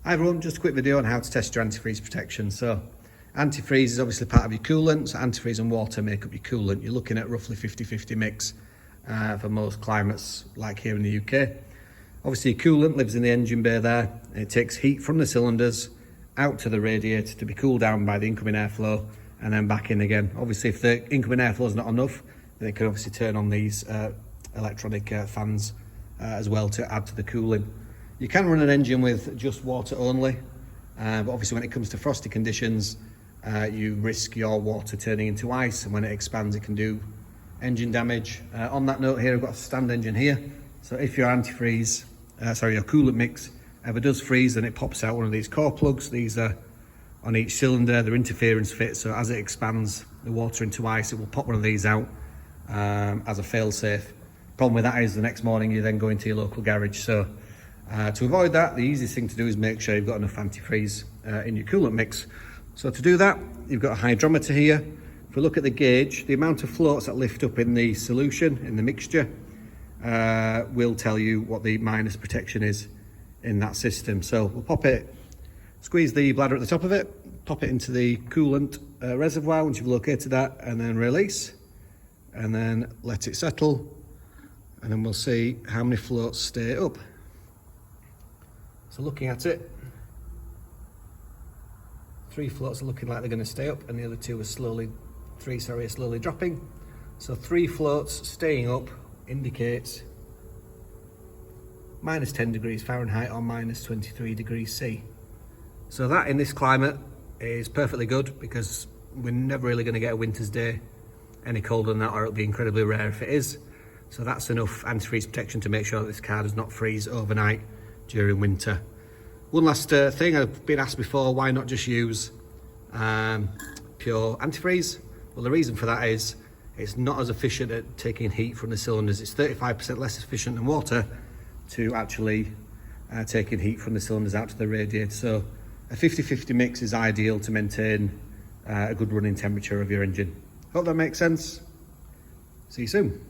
Hi everyone, just a quick video on how to test your antifreeze protection. So antifreeze is obviously part of your coolant, so antifreeze and water make up your coolant. You're looking at roughly 50-50 mix for most climates like here in the UK. Obviously your coolant lives in the engine bay there, and it takes heat from the cylinders out to the radiator to be cooled down by the incoming airflow and then back in again. Obviously if the incoming airflow is not enough, then it can obviously turn on these electronic fans as well to add to the cooling. You can run an engine with just water only, but obviously when it comes to frosty conditions, you risk your water turning into ice, and when it expands it can do engine damage. On that note here, I've got a stand engine here, so if your antifreeze, your coolant mix ever does freeze, then it pops out one of these core plugs. These are on each cylinder, they're interference fit, so as it expands the water into ice, it will pop one of these out as a fail-safe. Problem with that is the next morning you then go into your local garage. So to avoid that, the easiest thing to do is make sure you've got enough antifreeze in your coolant mix. So to do that, you've got a hydrometer here. If we look at the gauge, the amount of floats that lift up in the solution, in the mixture, will tell you what the minus protection is in that system. So we'll pop it, squeeze the bladder at the top of it, pop it into the coolant reservoir once you've located that, and then release, and then let it settle, and then we'll see how many floats stay up. So looking at it, 3 floats are looking like they're going to stay up, and the other 2 are slowly dropping. So 3 floats staying up indicates minus 10 degrees Fahrenheit or minus 23 degrees C. So that in this climate is perfectly good, because we're never really going to get a winter's day any colder than that, or it'll be incredibly rare if it is. So that's enough antifreeze protection to make sure that this car does not freeze overnight during winter. One last thing, I've been asked before, why not just use pure antifreeze? Well, the reason for that is it's not as efficient at taking heat from the cylinders. It's 35% less efficient than water to actually taking heat from the cylinders out to the radiator. So a 50-50 mix is ideal to maintain a good running temperature of your engine. Hope that makes sense. See you soon.